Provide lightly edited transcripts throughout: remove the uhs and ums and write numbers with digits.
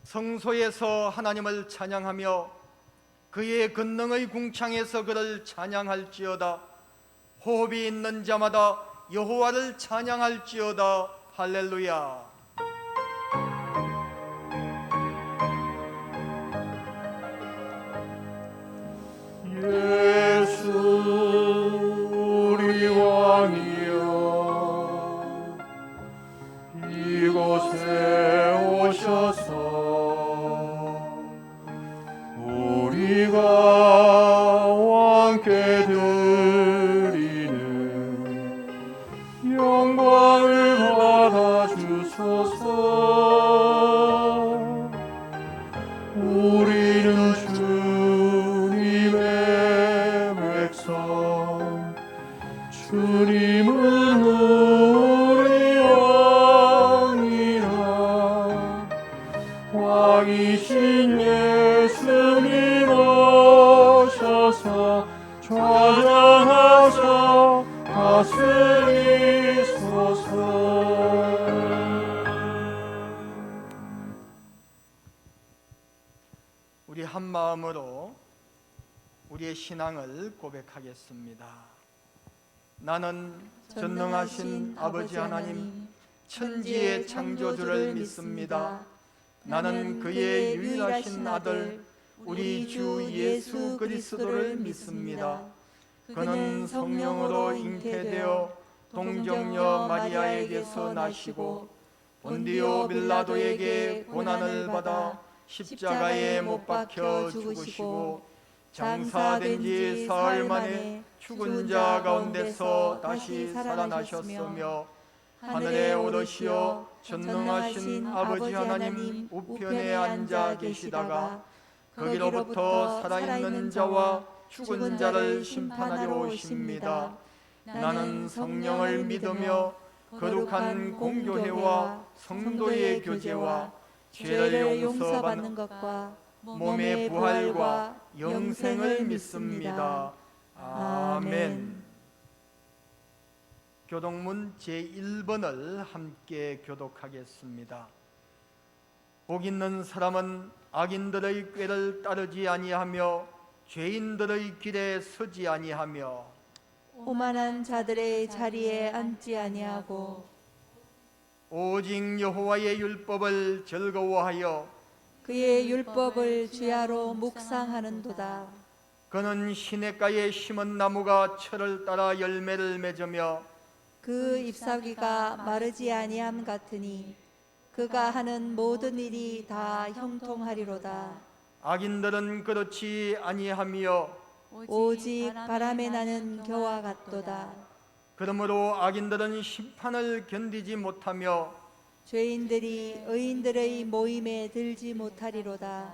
성소에서 하나님을 찬양하며 그의 권능의 궁창에서 그를 찬양할지어다. 호흡이 있는 자마다 여호와를 찬양할지어다. 할렐루야. 예수 우리 왕이여, 이곳에 오셔서 우리가 왕께 드리는 영광을 받아주소서. 우리는 주님의 백성, 주님은 우리 왕이라. 왕이신 예수님 오셔서 좌정하셔 다스리소서. 우리 한 마음으로 우리의 신앙을 고백하겠습니다. 나는 전능하신 아버지 하나님, 천지의 창조주를 믿습니다. 나는 그의 유일하신 아들 우리 주 예수 그리스도를 믿습니다. 그는 성령으로 잉태되어 동정녀 마리아에게서 나시고 본디오 빌라도에게 고난을 받아 십자가에 못 박혀 죽으시고 장사된 지 사흘 만에 죽은 자 가운데서 다시 살아나셨으며 하늘에 오르시어 전능하신 아버지 하나님 우편에 앉아 계시다가 거기로부터 살아있는 자와 죽은 자를 심판하려 오십니다. 나는 성령을 믿으며 거룩한 공교회와 성도의 교제와 죄를 용서받는 것과 몸의 부활과 영생을 믿습니다. 아멘. 교독문 제1번을 함께 교독하겠습니다. 복 있는 사람은 악인들의 꾀를 따르지 아니하며 죄인들의 길에 서지 아니하며 오만한 자들의 자리에 앉지 아니하고 오직 여호와의 율법을 즐거워하여 그의 율법을 주야로 묵상하는도다. 그는 시냇가에 심은 나무가 철을 따라 열매를 맺으며 그 잎사귀가 마르지 아니함 같으니 그가 하는 모든 일이 다 형통하리로다. 악인들은 그렇지 아니하며 오직 바람에 나는 겨와 같도다. 그러므로 악인들은 심판을 견디지 못하며 죄인들이 의인들의 모임에 들지 못하리로다.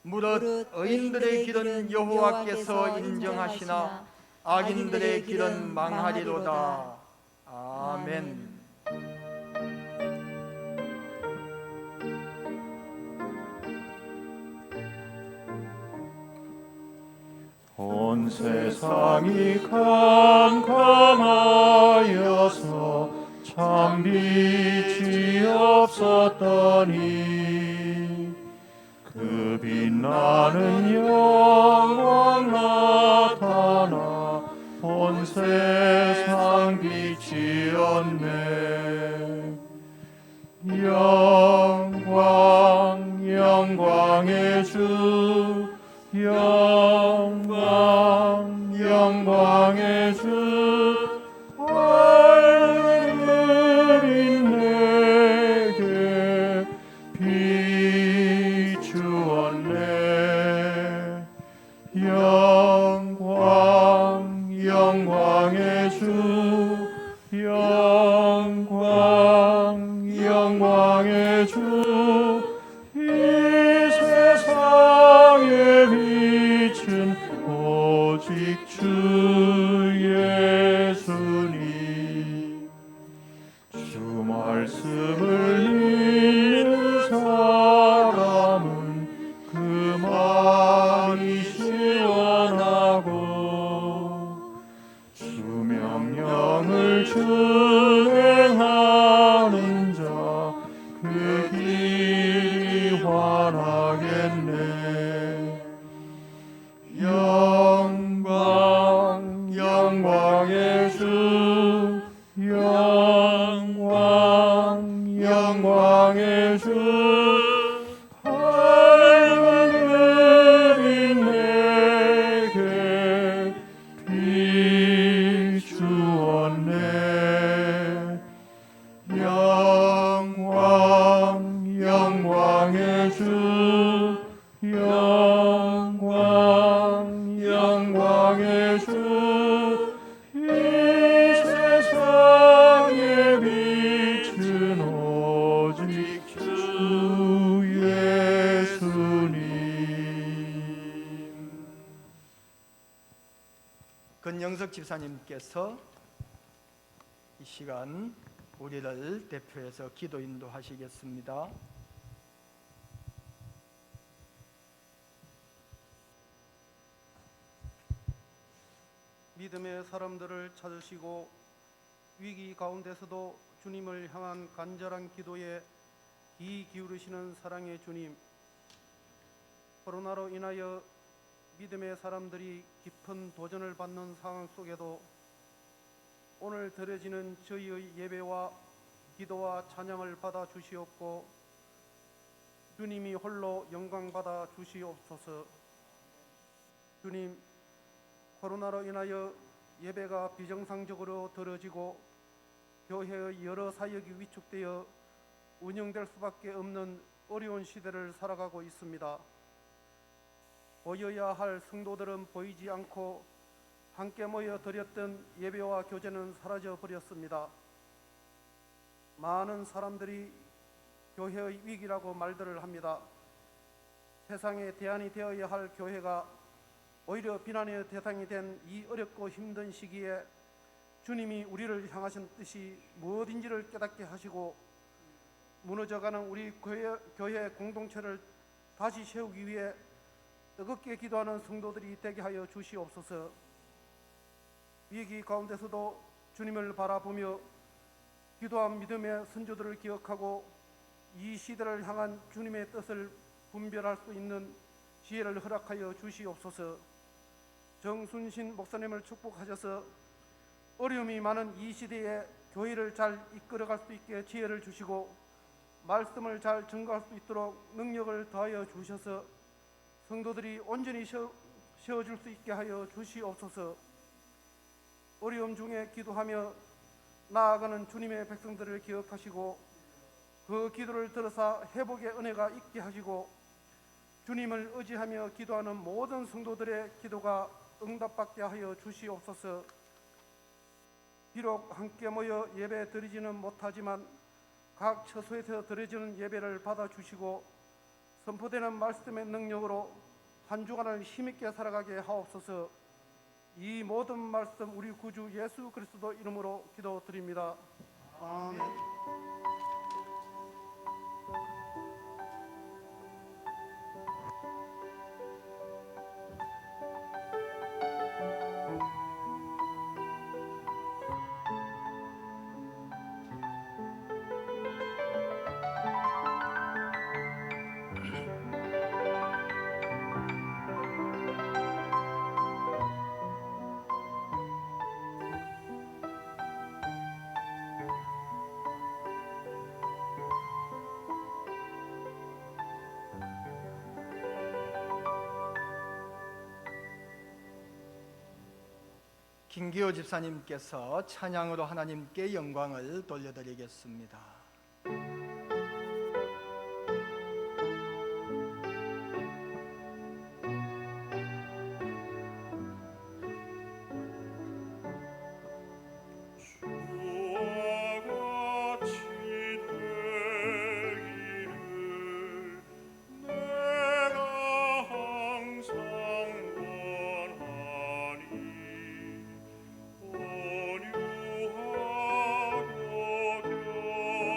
무릇 의인들의 길은 여호와께서 인정하시나 악인들의 길은 망하리로다. 아멘. 온 세상이 캄캄하여서 참 빛이 없었더니 그 빛나는 영광 나타나 온 세상 빛이었네. 영광의 주, 영광의 주, 하늘이 내게 비추었네. 영광의 주, 영광의 주, 이 세상의 빛은 오직 주 예수님. 주 말씀을 읽는 사람은 그 말이 시원하고 주 명령을 준행하는 자 그 길이 환하겠네. 영광 영광의 주, 영광 영광의 주, 밝은 별이 내게 비추었네. 영광 영광의 주, 영광 영광의 주, 이 세상에 빛은 오직 주 예수님. 근영석 집사님께서 이 시간 우리를 대표해서 기도 인도하시겠습니다. 믿음의 사람들을 찾으시고 위기 가운데서도 주님을 향한 간절한 기도에 귀 기울이시는 사랑의 주님, 코로나로 인하여 믿음의 사람들이 깊은 도전을 받는 상황 속에도 오늘 드려지는 저희의 예배와 기도와 찬양을 받아 주시옵고 주님이 홀로 영광 받아 주시옵소서. 주님, 코로나로 인하여 예배가 비정상적으로 드려지고 교회의 여러 사역이 위축되어 운영될 수밖에 없는 어려운 시대를 살아가고 있습니다. 보여야 할 성도들은 보이지 않고 함께 모여 드렸던 예배와 교제는 사라져 버렸습니다. 많은 사람들이 교회의 위기라고 말들을 합니다. 세상에 대안이 되어야 할 교회가 오히려 비난의 대상이 된 이 어렵고 힘든 시기에 주님이 우리를 향하신 뜻이 무엇인지를 깨닫게 하시고 무너져가는 우리 교회 공동체를 다시 세우기 위해 뜨겁게 기도하는 성도들이 되게 하여 주시옵소서. 위기 가운데서도 주님을 바라보며 기도한 믿음의 선조들을 기억하고 이 시대를 향한 주님의 뜻을 분별할 수 있는 지혜를 허락하여 주시옵소서. 정순신 목사님을 축복하셔서 어려움이 많은 이 시대에 교회를 잘 이끌어갈 수 있게 지혜를 주시고 말씀을 잘 전가할 수 있도록 능력을 더하여 주셔서 성도들이 온전히 세워줄 수 있게 하여 주시옵소서. 어려움 중에 기도하며 나아가는 주님의 백성들을 기억하시고 그 기도를 들어서 회복의 은혜가 있게 하시고 주님을 의지하며 기도하는 모든 성도들의 기도가 응답받게 하여 주시옵소서. 비록 함께 모여 예배 드리지는 못하지만 각 처소에서 드려지는 예배를 받아주시고 선포되는 말씀의 능력으로 한 주간을 힘있게 살아가게 하옵소서. 이 모든 말씀 우리 구주 예수 그리스도 이름으로 기도드립니다. 아멘. 김기호 집사님께서 찬양으로 하나님께 영광을 돌려드리겠습니다. 온유하고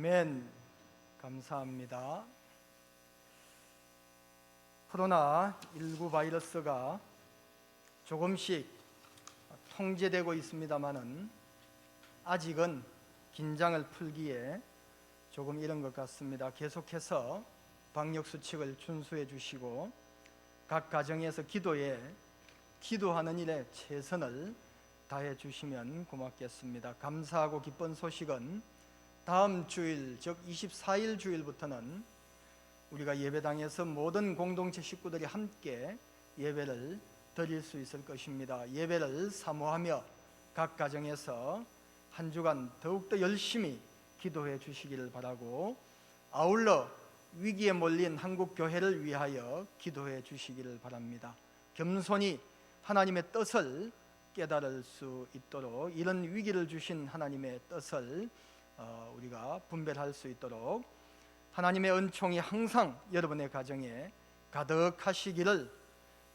아멘. 감사합니다. 코로나19 바이러스가 조금씩 통제되고 있습니다마는 아직은 긴장을 풀기에 조금 이른 것 같습니다. 계속해서 방역 수칙을 준수해 주시고 각 가정에서 기도하는 일에 최선을 다해 주시면 고맙겠습니다. 감사하고 기쁜 소식은 다음 주일, 즉 24일 주일부터는 우리가 예배당에서 모든 공동체 식구들이 함께 예배를 드릴 수 있을 것입니다. 예배를 사모하며 각 가정에서 한 주간 더욱더 열심히 기도해 주시기를 바라고, 아울러 위기에 몰린 한국 교회를 위하여 기도해 주시기를 바랍니다. 겸손히 하나님의 뜻을 깨달을 수 있도록, 이런 위기를 주신 하나님의 뜻을 우리가 분별할 수 있도록 하나님의 은총이 항상 여러분의 가정에 가득하시기를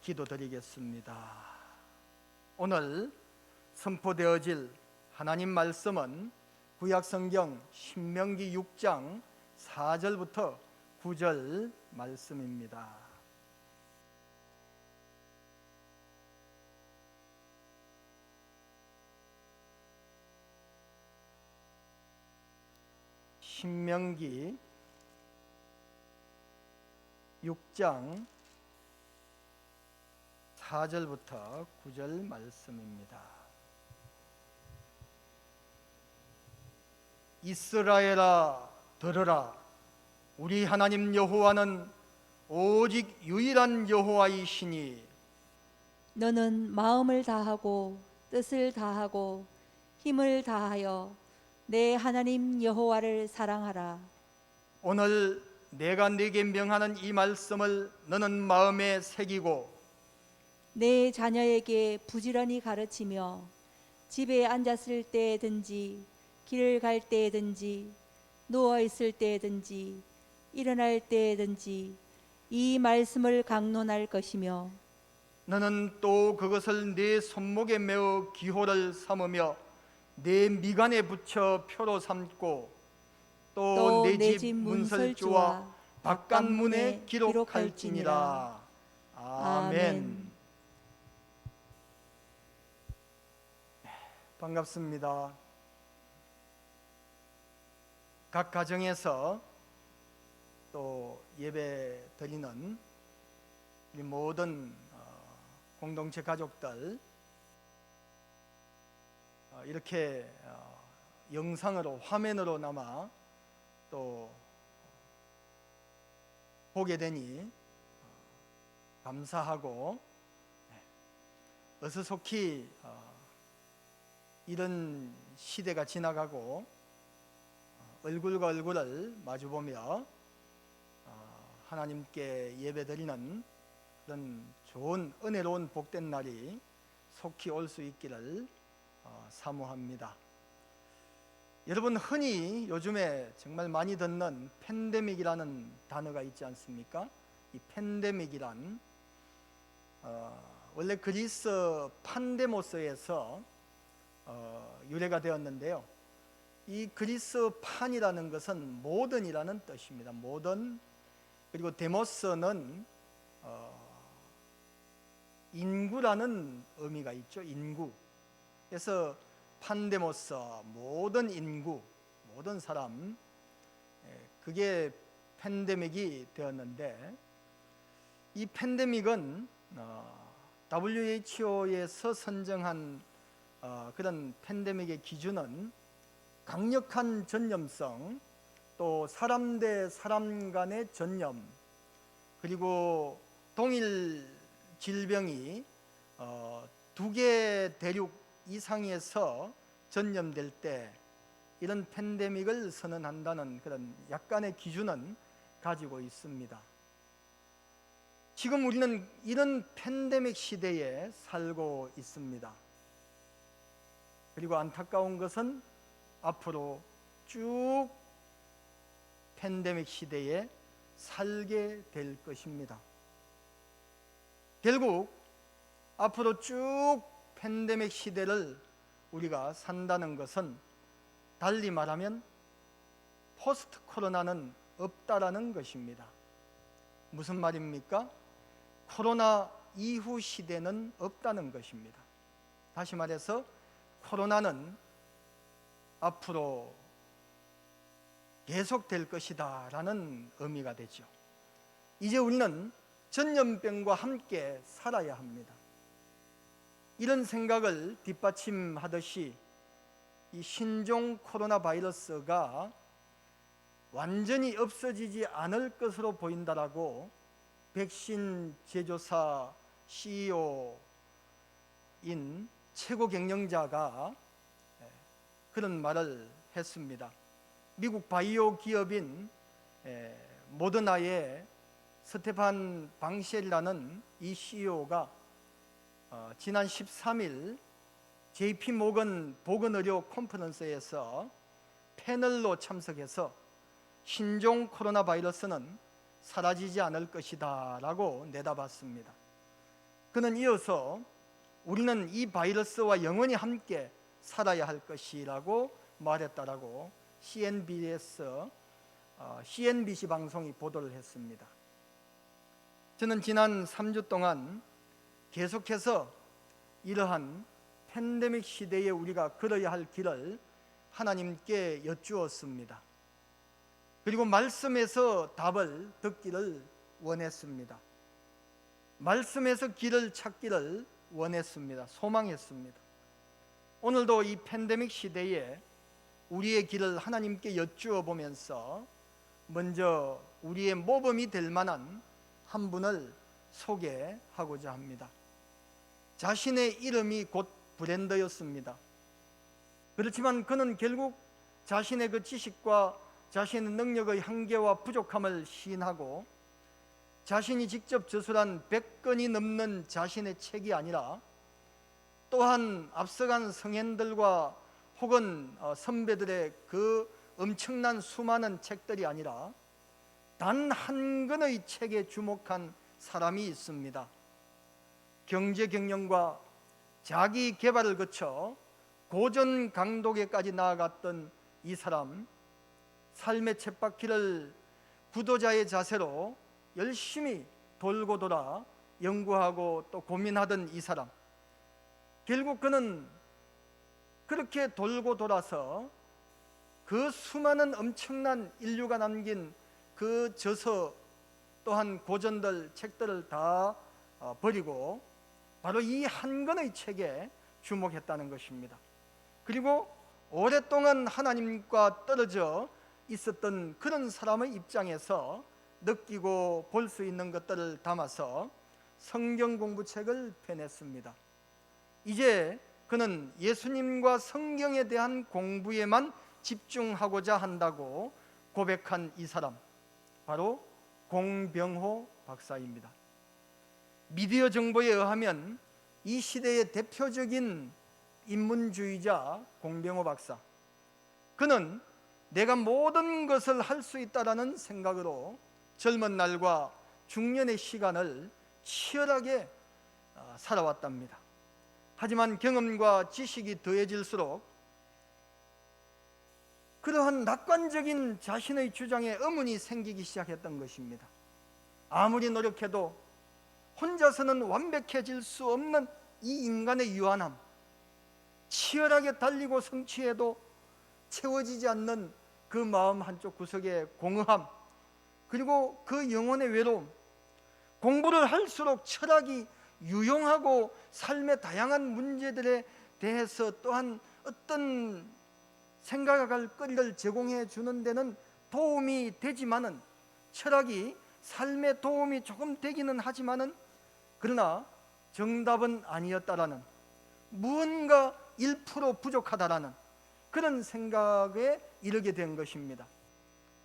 기도드리겠습니다. 오늘 선포되어질 하나님 말씀은 구약성경 신명기 6장 4절부터 9절 말씀입니다. 신명기 6장 4절부터 9절 말씀입니다. 이스라엘아 들으라. 우리 하나님 여호와는 오직 유일한 여호와이시니 너는 마음을 다하고 뜻을 다하고 힘을 다하여 내 하나님 여호와를 사랑하라. 오늘 내가 네게 명하는 이 말씀을 너는 마음에 새기고 내 자녀에게 부지런히 가르치며 집에 앉았을 때든지 길을 갈 때든지 누워 있을 때든지 일어날 때든지 이 말씀을 강론할 것이며 너는 또 그것을 네 손목에 메어 기호를 삼으며 내 미간에 붙여 표로 삼고 또 내 집 문설주와 바깥문에 기록할지니라. 아멘. 반갑습니다. 각 가정에서 또 예배 드리는 우리 모든 공동체 가족들, 이렇게 영상으로, 화면으로 남아 또 보게 되니 감사하고, 어서속히 이런 시대가 지나가고 얼굴과 얼굴을 마주보며 하나님께 예배드리는 그런 좋은 은혜로운 복된 날이 속히 올 수 있기를 사모합니다. 여러분, 흔히 요즘에 정말 많이 듣는 팬데믹이라는 단어가 있지 않습니까? 이 팬데믹이란 원래 그리스 판데모스에서 유래가 되었는데요. 이 그리스 판이라는 것은 모던이라는 뜻입니다. 모던. 그리고 데모스는 인구라는 의미가 있죠. 인구. 그래서 판데모스, 모든 인구, 모든 사람, 그게 팬데믹이 되었는데, 이 팬데믹은 WHO에서 선정한 그런 팬데믹의 기준은 강력한 전염성, 또 사람 대 사람 간의 전염, 그리고 동일 질병이 두 개 대륙 이상에서 전염될 때 이런 팬데믹을 선언한다는 그런 약간의 기준은 가지고 있습니다. 지금 우리는 이런 팬데믹 시대에 살고 있습니다. 그리고 안타까운 것은 앞으로 쭉 팬데믹 시대에 살게 될 것입니다. 결국 앞으로 쭉 팬데믹 시대를 우리가 산다는 것은 달리 말하면 포스트 코로나는 없다라는 것입니다. 무슨 말입니까? 코로나 이후 시대는 없다는 것입니다. 다시 말해서 코로나는 앞으로 계속될 것이다 라는 의미가 되죠. 이제 우리는 전염병과 함께 살아야 합니다. 이런 생각을 뒷받침하듯이 이 신종 코로나 바이러스가 완전히 없어지지 않을 것으로 보인다라고 백신 제조사 CEO인 최고 경영자가 그런 말을 했습니다. 미국 바이오 기업인 모더나의 스테판 방쉘이라는 이 CEO가 지난 13일 JP 모건 보건의료 컨퍼런스에서 패널로 참석해서 신종 코로나 바이러스는 사라지지 않을 것이다 라고 내다봤습니다. 그는 이어서 우리는 이 바이러스와 영원히 함께 살아야 할 것이라고 말했다라고 CNBC 방송이 보도를 했습니다. 저는 지난 3주 동안 계속해서 이러한 팬데믹 시대에 우리가 걸어야 할 길을 하나님께 여쭈었습니다. 그리고 말씀에서 답을 듣기를 원했습니다. 말씀에서 길을 찾기를 원했습니다. 소망했습니다. 오늘도 이 팬데믹 시대에 우리의 길을 하나님께 여쭈어 보면서 먼저 우리의 모범이 될 만한 한 분을 소개하고자 합니다. 자신의 이름이 곧 브랜드였습니다. 그렇지만 그는 결국 자신의 그 지식과 자신의 능력의 한계와 부족함을 시인하고 자신이 직접 저술한 100권이 넘는 자신의 책이 아니라 또한 앞서간 성현들과 혹은 선배들의 그 엄청난 수많은 책들이 아니라 단 한 권의 책에 주목한 사람이 있습니다. 경제 경영과 자기 개발을 거쳐 고전 강독에까지 나아갔던 이 사람, 삶의 쳇바퀴를 구도자의 자세로 열심히 돌고 돌아 연구하고 또 고민하던 이 사람, 결국 그는 그렇게 돌고 돌아서 그 수많은 엄청난 인류가 남긴 그 저서 또한 고전들 책들을 다 버리고 바로 이 한 권의 책에 주목했다는 것입니다. 그리고 오랫동안 하나님과 떨어져 있었던 그런 사람의 입장에서 느끼고 볼 수 있는 것들을 담아서 성경 공부책을 펴냈습니다. 이제 그는 예수님과 성경에 대한 공부에만 집중하고자 한다고 고백한 이 사람, 바로 공병호 박사입니다. 미디어 정보에 의하면 이 시대의 대표적인 인문주의자 공병호 박사, 그는 내가 모든 것을 할 수 있다라는 생각으로 젊은 날과 중년의 시간을 치열하게 살아왔답니다. 하지만 경험과 지식이 더해질수록 그러한 낙관적인 자신의 주장에 의문이 생기기 시작했던 것입니다. 아무리 노력해도 혼자서는 완벽해질 수 없는 이 인간의 유한함, 치열하게 달리고 성취해도 채워지지 않는 그 마음 한쪽 구석의 공허함, 그리고 그 영혼의 외로움, 공부를 할수록 철학이 유용하고 삶의 다양한 문제들에 대해서 또한 어떤 생각할 거리를 제공해 주는 데는 도움이 되지만은, 철학이 삶에 도움이 조금 되기는 하지만은 그러나 정답은 아니었다라는, 무언가 1% 부족하다라는 그런 생각에 이르게 된 것입니다.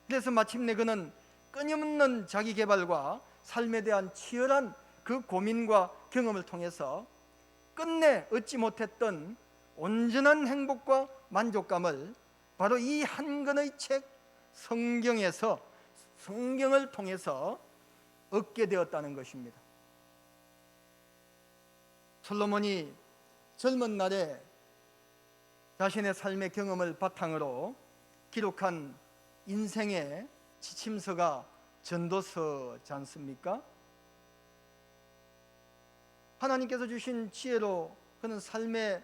그래서 마침내 그는 끊임없는 자기 개발과 삶에 대한 치열한 그 고민과 경험을 통해서 끝내 얻지 못했던 온전한 행복과 만족감을 바로 이 한 권의 책 성경에서, 성경을 통해서 얻게 되었다는 것입니다. 솔로몬이 젊은 날에 자신의 삶의 경험을 바탕으로 기록한 인생의 지침서가 전도서지 않습니까? 하나님께서 주신 지혜로 그는 삶의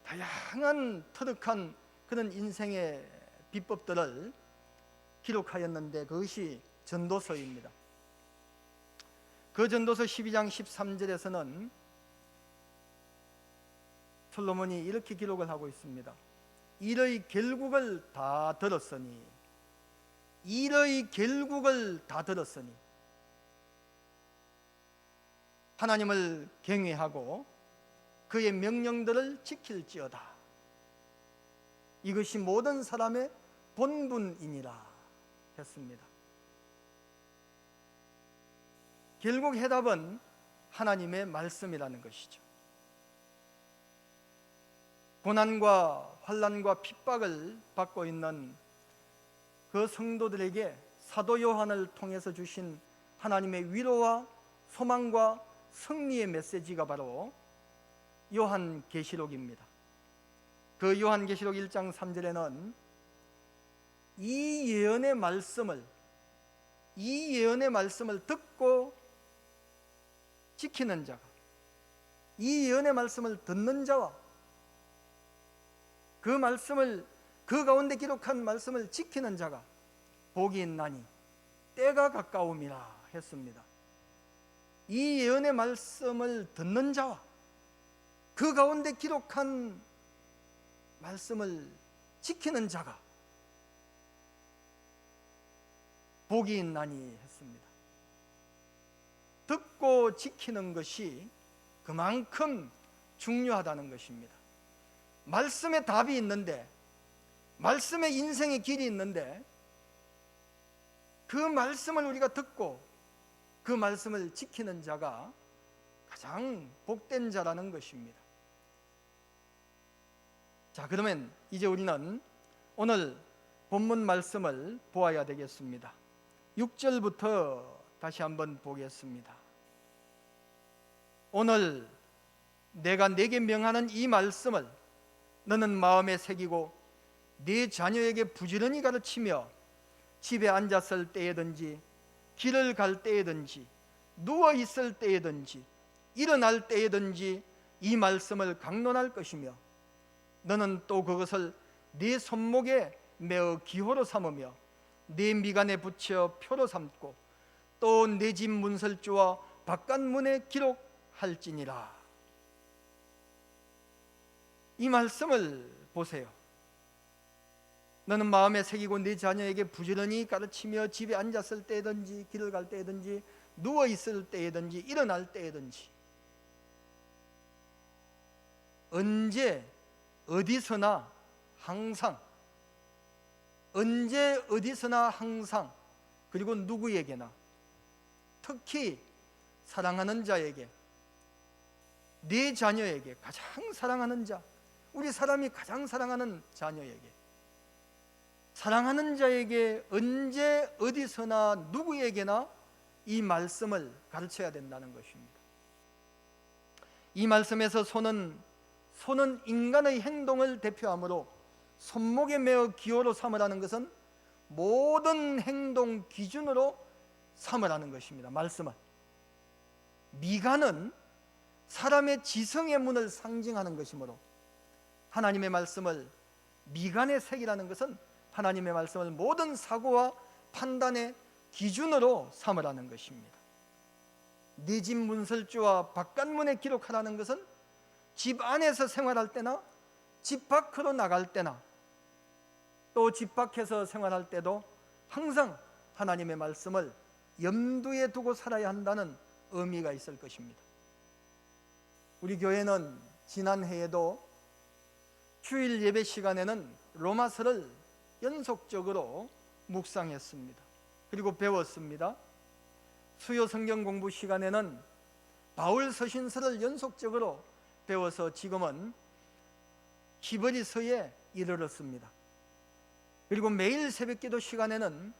다양한 터득한 그런 인생의 비법들을 기록하였는데 그것이 전도서입니다. 그 전도서 12장 13절에서는 솔로몬이 이렇게 기록을 하고 있습니다. 일의 결국을 다 들었으니, 일의 결국을 다 들었으니 하나님을 경외하고 그의 명령들을 지킬지어다. 이것이 모든 사람의 본분이니라 했습니다. 결국 해답은 하나님의 말씀이라는 것이죠. 고난과 환난과 핍박을 받고 있는 그 성도들에게 사도 요한을 통해서 주신 하나님의 위로와 소망과 승리의 메시지가 바로 요한계시록입니다. 그 요한계시록 1장 3절에는 이 예언의 말씀을 듣고 지키는 자가, 이 예언의 말씀을 듣는 자와 그 말씀을, 그 가운데 기록한 말씀을 지키는 자가 복이 있나니 때가 가까움이라 했습니다. 이 예언의 말씀을 듣는 자와 그 가운데 기록한 말씀을 지키는 자가 복이 있나니 했습니다. 듣고 지키는 것이 그만큼 중요하다는 것입니다. 말씀에 답이 있는데, 말씀에 인생의 길이 있는데 그 말씀을 우리가 듣고 그 말씀을 지키는 자가 가장 복된 자라는 것입니다. 자, 그러면 이제 우리는 오늘 본문 말씀을 보아야 되겠습니다. 6절부터 다시 한번 보겠습니다. 오늘 내가 네게 명하는 이 말씀을 너는 마음에 새기고 네 자녀에게 부지런히 가르치며 집에 앉았을 때에든지 길을 갈 때에든지 누워 있을 때에든지 일어날 때에든지 이 말씀을 강론할 것이며 너는 또 그것을 네 손목에 메어 기호로 삼으며 네 미간에 붙여 표로 삼고 또 내 집 문설주와 바깥문에 기록할지니라. 이 말씀을 보세요. 너는 마음에 새기고 네 자녀에게 부지런히 가르치며 집에 앉았을 때든지 길을 갈 때든지 누워 있을 때든지 일어날 때든지 언제 어디서나 항상, 언제 어디서나 항상, 그리고 누구에게나, 특히 사랑하는 자에게, 네 자녀에게, 가장 사랑하는 자, 우리 사람이 가장 사랑하는 자녀에게, 사랑하는 자에게 언제 어디서나 누구에게나 이 말씀을 가르쳐야 된다는 것입니다. 이 말씀에서 손은 인간의 행동을 대표하므로 손목에 메어 기호로 삼으라는 것은 모든 행동 기준으로 삼으라는 것입니다. 말씀은. 미간은 사람의 지성의 문을 상징하는 것이므로 하나님의 말씀을 미간에 새기라는 것은 하나님의 말씀을 모든 사고와 판단의 기준으로 삼으라는 것입니다. 네 집 문설주와 바깥문에 기록하라는 것은 집 안에서 생활할 때나 집 밖으로 나갈 때나 또 집 밖에서 생활할 때도 항상 하나님의 말씀을 염두에 두고 살아야 한다는 의미가 있을 것입니다. 우리 교회는 지난해에도 주일 예배 시간에는 로마서를 연속적으로 묵상했습니다. 그리고 배웠습니다. 수요 성경 공부 시간에는 바울 서신서를 연속적으로 배워서 지금은 히브리서에 이르렀습니다. 그리고 매일 새벽기도 시간에는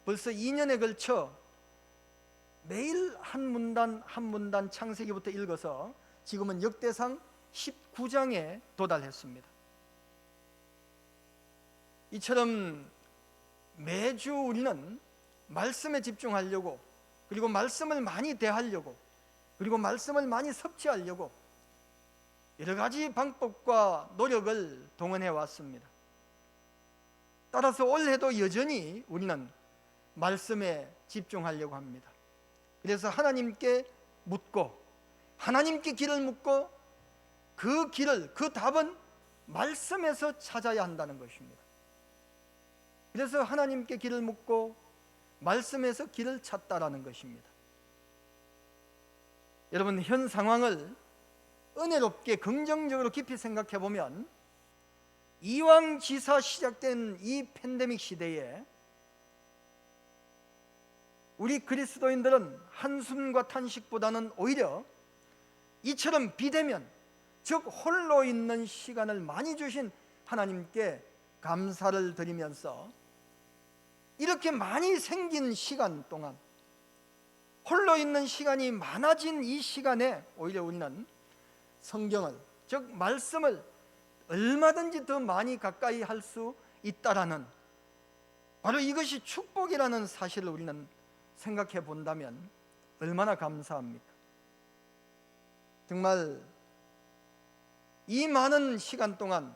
벌써 2년에 걸쳐 매일 한 문단 한 문단 창세기부터 읽어서 지금은 역대상 19장에 도달했습니다. 이처럼 매주 우리는 말씀에 집중하려고, 그리고 말씀을 많이 대하려고, 그리고 말씀을 많이 섭취하려고 여러 가지 방법과 노력을 동원해 왔습니다. 따라서 올해도 여전히 우리는 말씀에 집중하려고 합니다. 그래서 하나님께 묻고, 하나님께 길을 묻고, 그 길을, 그 답은 말씀에서 찾아야 한다는 것입니다. 그래서 하나님께 길을 묻고 말씀에서 길을 찾다라는 것입니다. 여러분, 현 상황을 은혜롭게 긍정적으로 깊이 생각해 보면 이왕지사 시작된 이 팬데믹 시대에 우리 그리스도인들은 한숨과 탄식보다는 오히려 이처럼 비대면, 즉 홀로 있는 시간을 많이 주신 하나님께 감사를 드리면서 이렇게 많이 생긴 시간 동안, 홀로 있는 시간이 많아진 이 시간에 오히려 우리는 성경을, 즉 말씀을 얼마든지 더 많이 가까이 할 수 있다라는, 바로 이것이 축복이라는 사실을 우리는 생각해 본다면 얼마나 감사합니까? 정말 이 많은 시간 동안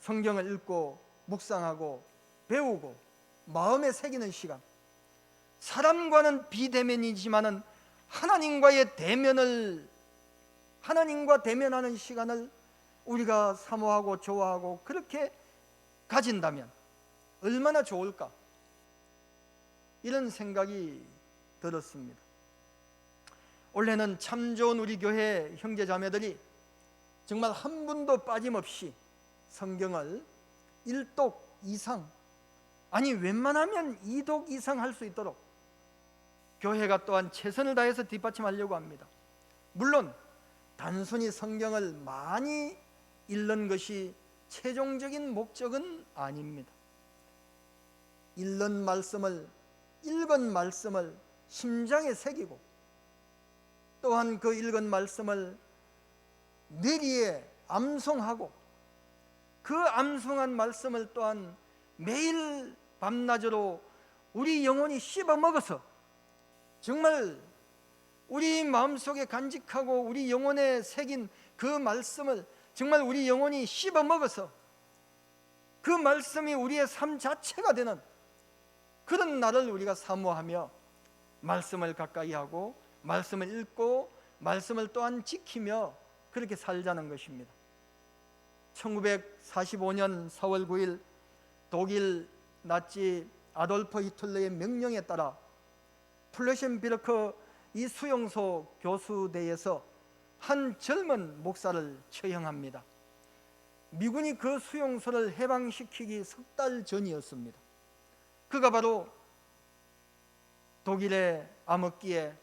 성경을 읽고 묵상하고 배우고 마음에 새기는 시간, 사람과는 비대면이지만은 하나님과의 대면을, 하나님과 대면하는 시간을 우리가 사모하고 좋아하고 그렇게 가진다면 얼마나 좋을까, 이런 생각이 들었습니다. 올해는 참 좋은 우리 교회 형제자매들이 정말 한 분도 빠짐없이 성경을 1독 이상, 아니 웬만하면 2독 이상 할 수 있도록 교회가 또한 최선을 다해서 뒷받침하려고 합니다. 물론 단순히 성경을 많이 읽는 것이 최종적인 목적은 아닙니다. 읽은 말씀을 심장에 새기고, 또한 그 읽은 말씀을 뇌리에 암송하고, 그 암송한 말씀을 또한 매일 밤낮으로 우리 영혼이 씹어 먹어서 정말 우리 마음속에 간직하고 우리 영혼에 새긴 그 말씀을 정말 우리 영혼이 씹어 먹어서 그 말씀이 우리의 삶 자체가 되는 그런 날을 우리가 사모하며 말씀을 가까이 하고 말씀을 읽고 말씀을 또한 지키며 그렇게 살자는 것입니다. 1945년 4월 9일 독일 나치 아돌프 히틀러의 명령에 따라 플레셴비르크 이 수용소 교수대에서 한 젊은 목사를 처형합니다. 미군이 그 수용소를 해방시키기 석 달 전이었습니다. 그가 바로 독일의 암흑기에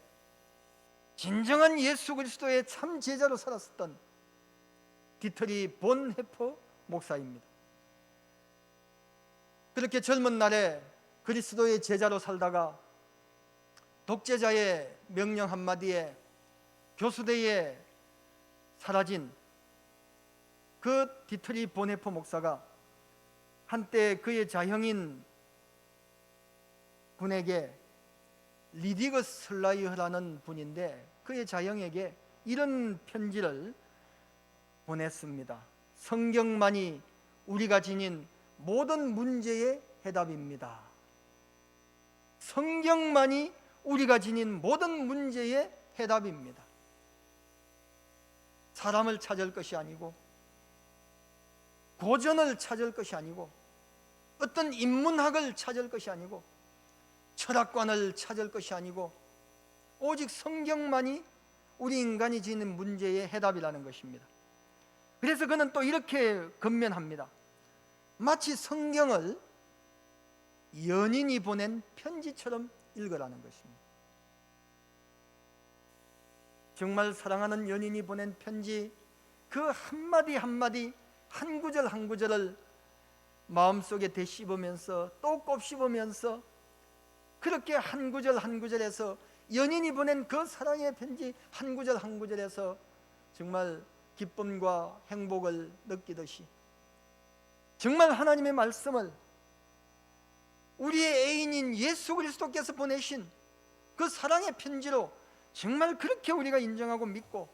진정한 예수 그리스도의 참 제자로 살았었던 디트리 본헤퍼 목사입니다. 그렇게 젊은 날에 그리스도의 제자로 살다가 독재자의 명령 한마디에 교수대에 사라진 그 디트리 본헤퍼 목사가 한때 그의 자형인 분에게 리디거 슬라이허라는 분인데 그의 자형에게 이런 편지를 보냈습니다. 성경만이 우리가 지닌 모든 문제의 해답입니다. 성경만이 우리가 지닌 모든 문제의 해답입니다. 사람을 찾을 것이 아니고 고전을 찾을 것이 아니고 어떤 인문학을 찾을 것이 아니고 철학관을 찾을 것이 아니고 오직 성경만이 우리 인간이 지닌 문제의 해답이라는 것입니다. 그래서 그는 또 이렇게 건면합니다. 마치 성경을 연인이 보낸 편지처럼 읽으라는 것입니다. 정말 사랑하는 연인이 보낸 편지, 그 한마디 한마디 한 구절 한 구절을 마음속에 되씹으면서 또 곱씹으면서 그렇게 한 구절 한 구절에서 연인이 보낸 그 사랑의 편지 한 구절 한 구절에서 정말 기쁨과 행복을 느끼듯이 정말 하나님의 말씀을 우리의 애인인 예수 그리스도께서 보내신 그 사랑의 편지로 정말 그렇게 우리가 인정하고 믿고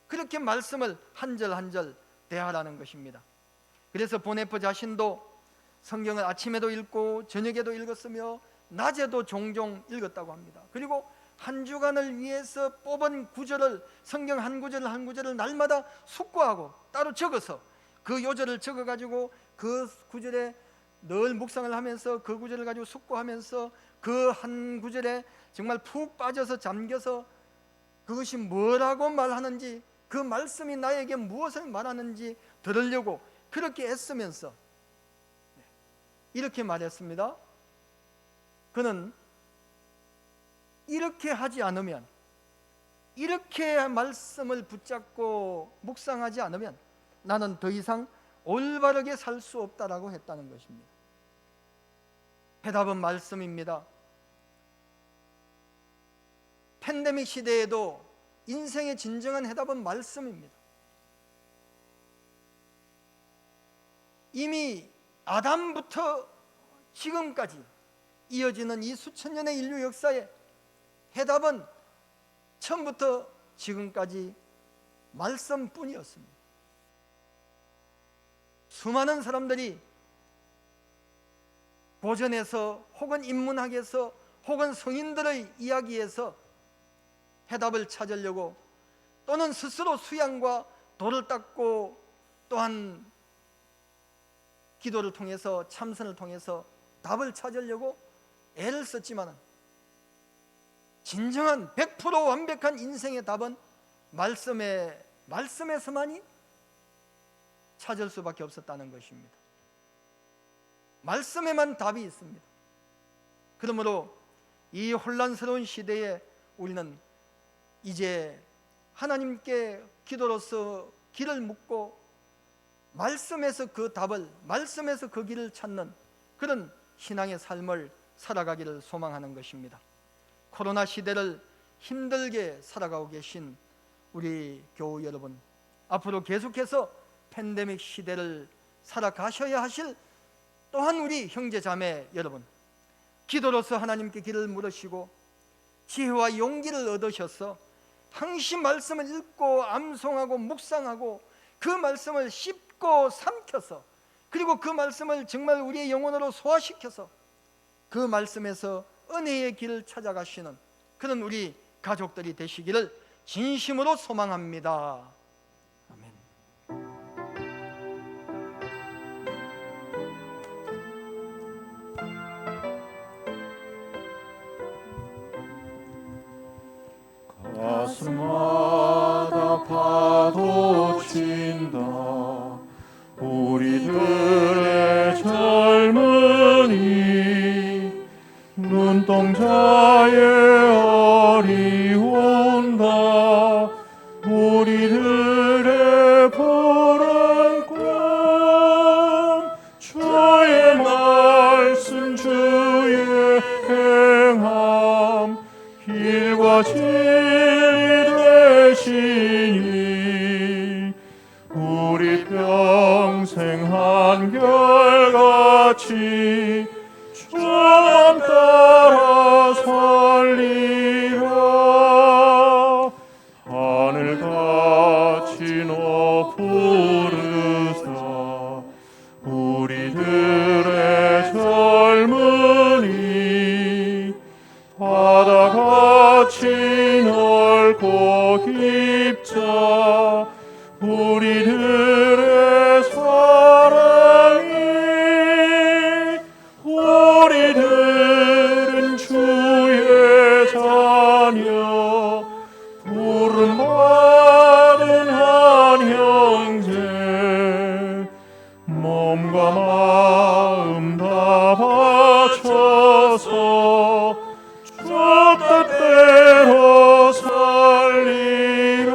그렇게 말씀을 한 절 한 절 대하라는 것입니다. 그래서 보네포 자신도 성경을 아침에도 읽고 저녁에도 읽었으며 낮에도 종종 읽었다고 합니다. 그리고 한 주간을 위해서 뽑은 구절을, 성경 한 구절을 한 구절을 날마다 숙고하고 따로 적어서 그 요절을 적어가지고 그 구절에 늘 묵상을 하면서 그 구절을 가지고 숙고하면서 그 한 구절에 정말 푹 빠져서 잠겨서 그것이 뭐라고 말하는지, 그 말씀이 나에게 무엇을 말하는지 들으려고 그렇게 애쓰면서 이렇게 말했습니다. 그는 이렇게 하지 않으면, 이렇게 말씀을 붙잡고 묵상하지 않으면 나는 더 이상 올바르게 살 수 없다라고 했다는 것입니다. 해답은 말씀입니다. 팬데믹 시대에도 인생의 진정한 해답은 말씀입니다. 이미 아담부터 지금까지 이어지는 이 수천 년의 인류 역사에 해답은 처음부터 지금까지 말씀뿐이었습니다. 수많은 사람들이 고전에서 혹은 인문학에서 혹은 성인들의 이야기에서 해답을 찾으려고 또는 스스로 수양과 도를 닦고 또한 기도를 통해서 참선을 통해서 답을 찾으려고 애를 썼지만 진정한 100% 완벽한 인생의 답은 말씀에서만이 찾을 수밖에 없었다는 것입니다. 말씀에만 답이 있습니다. 그러므로 이 혼란스러운 시대에 우리는 이제 하나님께 기도로서 길을 묻고 말씀에서 그 답을, 말씀에서 그 길을 찾는 그런 신앙의 삶을 살아가기를 소망하는 것입니다. 코로나 시대를 힘들게 살아가고 계신 우리 교우 여러분, 앞으로 계속해서 팬데믹 시대를 살아가셔야 하실 또한 우리 형제 자매 여러분, 기도로서 하나님께 길을 물으시고 지혜와 용기를 얻으셔서 항시 말씀을 읽고 암송하고 묵상하고 그 말씀을 씹고 삼켜서, 그리고 그 말씀을 정말 우리의 영혼으로 소화시켜서 그 말씀에서 은혜의 길을 찾아가시는 그런 우리 가족들이 되시기를 진심으로 소망합니다. 아멘. 가슴마다 파도 친다. 우리들의 젊은이 눈동자에 어리 온다. 우리들의 푸른 꿈 주의 말씀 주의 행함 길과 진리 되시니 우리 평생 한결같이 주님 따라 살리라. 하늘같이 높으르사 우리들의 젊은이 바다같이 넓고 깊자 우리들의 사랑이 우리들은 주의 자녀 부름받은 한 형제 몸과 마음 다 바쳐서 주 뜻대로 살리라.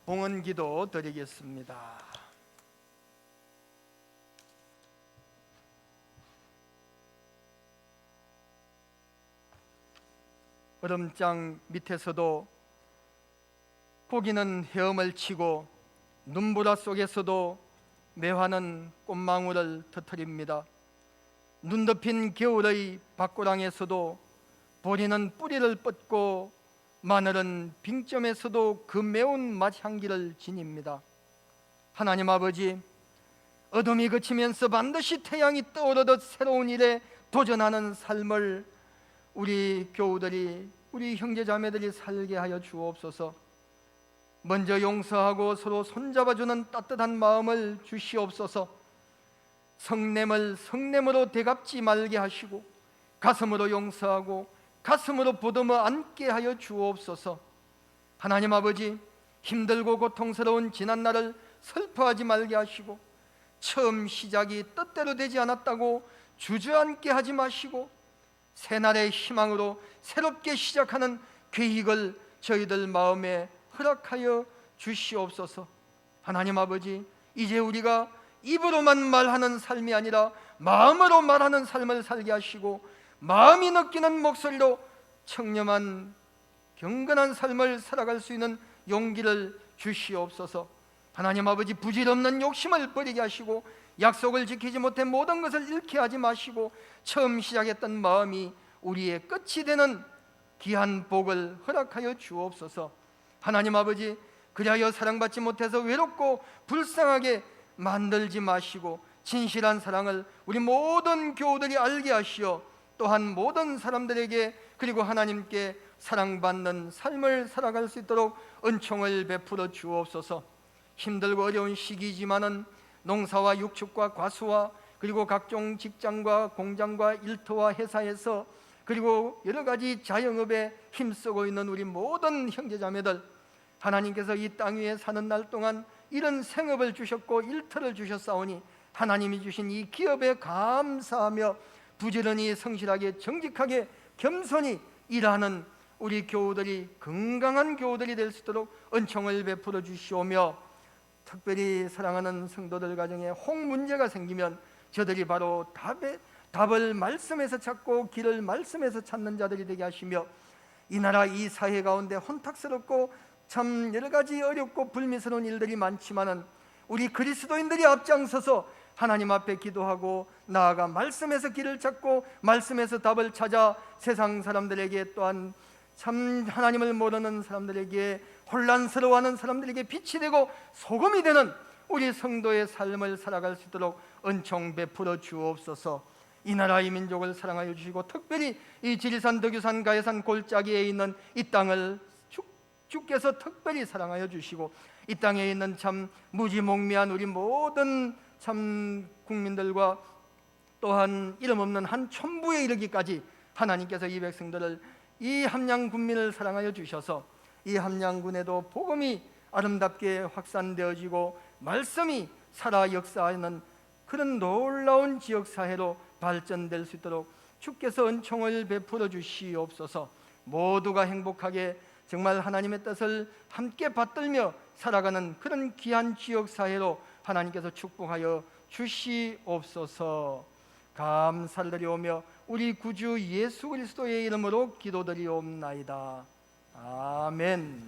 봉헌 기도 드리겠습니다. 얼음장 밑에서도 고기는 헤엄을 치고 눈보라 속에서도 매화는 꽃망울을 터뜨립니다. 눈 덮인 겨울의 밭고랑에서도 보리는 뿌리를 뻗고 마늘은 빙점에서도 그 매운 맛향기를 지닙니다. 하나님 아버지, 어둠이 그치면서 반드시 태양이 떠오르듯 새로운 일에 도전하는 삶을 우리 교우들이, 우리 형제자매들이 살게 하여 주옵소서. 먼저 용서하고 서로 손잡아주는 따뜻한 마음을 주시옵소서. 성냄을 성냄으로 되갚지 말게 하시고 가슴으로 용서하고 가슴으로 보듬어 안게 하여 주옵소서. 하나님 아버지, 힘들고 고통스러운 지난날을 슬퍼하지 말게 하시고 처음 시작이 뜻대로 되지 않았다고 주저앉게 하지 마시고 새날의 희망으로 새롭게 시작하는 계획을 저희들 마음에 허락하여 주시옵소서. 하나님 아버지, 이제 우리가 입으로만 말하는 삶이 아니라 마음으로 말하는 삶을 살게 하시고 마음이 느끼는 목소리로 청렴한 경건한 삶을 살아갈 수 있는 용기를 주시옵소서. 하나님 아버지, 부질없는 욕심을 버리게 하시고 약속을 지키지 못해 모든 것을 잃게 하지 마시고 처음 시작했던 마음이 우리의 끝이 되는 귀한 복을 허락하여 주옵소서. 하나님 아버지, 그리하여 사랑받지 못해서 외롭고 불쌍하게 만들지 마시고 진실한 사랑을 우리 모든 교우들이 알게 하시어 또한 모든 사람들에게 그리고 하나님께 사랑받는 삶을 살아갈 수 있도록 은총을 베풀어 주옵소서. 힘들고 어려운 시기지만은 농사와 육축과 과수와 그리고 각종 직장과 공장과 일터와 회사에서 그리고 여러 가지 자영업에 힘쓰고 있는 우리 모든 형제자매들, 하나님께서 이 땅 위에 사는 날 동안 이런 생업을 주셨고 일터를 주셨사오니 하나님이 주신 이 기업에 감사하며 부지런히 성실하게 정직하게 겸손히 일하는 우리 교우들이 건강한 교우들이 될 수 있도록 은총을 베풀어 주시오며, 특별히 사랑하는 성도들 가정에 혹 문제가 생기면 저들이 바로 답을 말씀에서 찾고 길을 말씀에서 찾는 자들이 되게 하시며, 이 나라 이 사회 가운데 혼탁스럽고 참 여러 가지 어렵고 불미스러운 일들이 많지만은 우리 그리스도인들이 앞장서서 하나님 앞에 기도하고 나아가 말씀에서 길을 찾고 말씀에서 답을 찾아 세상 사람들에게 또한 참 하나님을 모르는 사람들에게 혼란스러워하는 사람들에게 빛이 되고 소금이 되는 우리 성도의 삶을 살아갈 수 있도록 은총 베풀어 주옵소서. 이 나라 이 민족을 사랑하여 주시고 특별히 이 지리산, 덕유산, 가해산 골짜기에 있는 이 땅을 주께서 특별히 사랑하여 주시고 이 땅에 있는 참 무지몽매한 우리 모든 참 국민들과 또한 이름 없는 한 촌부에 이르기까지 하나님께서 이 백성들을, 이 함양 군민을 사랑하여 주셔서 이 함양군에도 복음이 아름답게 확산되어지고 말씀이 살아 역사하는 그런 놀라운 지역사회로 발전될 수 있도록 주께서 은총을 베풀어 주시옵소서. 모두가 행복하게 정말 하나님의 뜻을 함께 받들며 살아가는 그런 귀한 지역사회로 하나님께서 축복하여 주시옵소서. 감사를 드리오며 우리 구주 예수 그리스도의 이름으로 기도드리옵나이다. 아멘.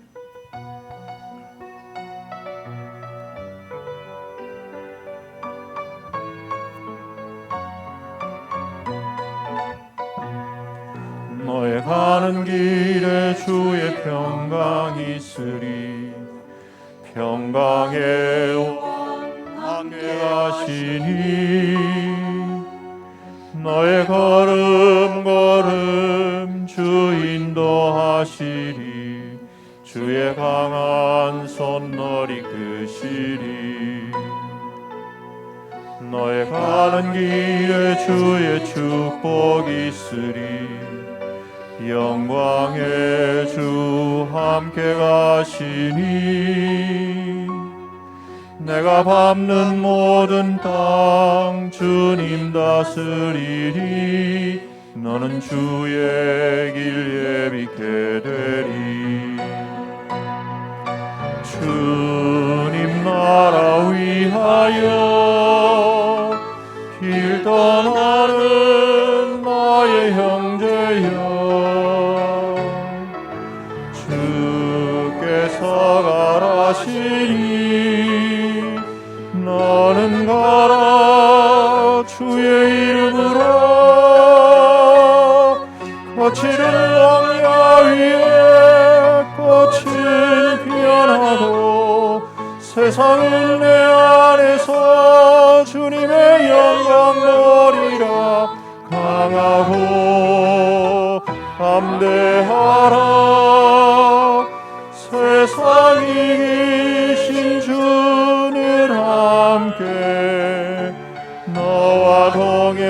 너의 가는 길에 주의 평강이 있으리. 평강의 왕 함께 하시니 너의 걸음 주 인도하시리. 주의 강한 손 널 이끄시리. 너의 가는 길에 주의 축복이 있으리. 영광의 주 함께 가시니 내가 밟는 모든 땅 주님 다스리리. 너는 주의 길 예비케 되리. 주님 나라 위하여 길 떠나는 나의 형제여, 주께서 하리니 나는 가라 주의 이름으로 거칠은 왕야 위에 꽃은 피어나도 세상은 내 안에서 주님의 영광 보리라 강하고 담대하라 세상 이기신 주는 함께 너와 동행하시며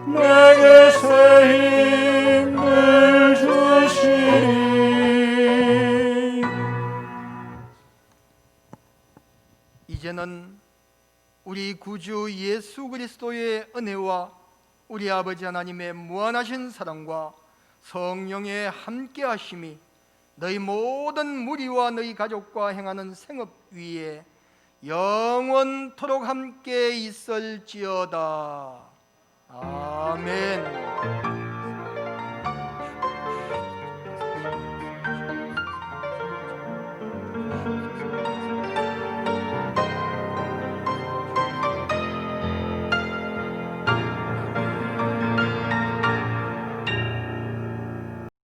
내게 새 힘을 주시리. 이제는 우리 구주 예수 그리스도의 은혜와 우리 아버지 하나님의 무한하신 사랑과 성령의 함께하심이 너희 모든 무리와 너희 가족과 행하는 생업 위에 영원토록 함께 있을지어다. 아멘.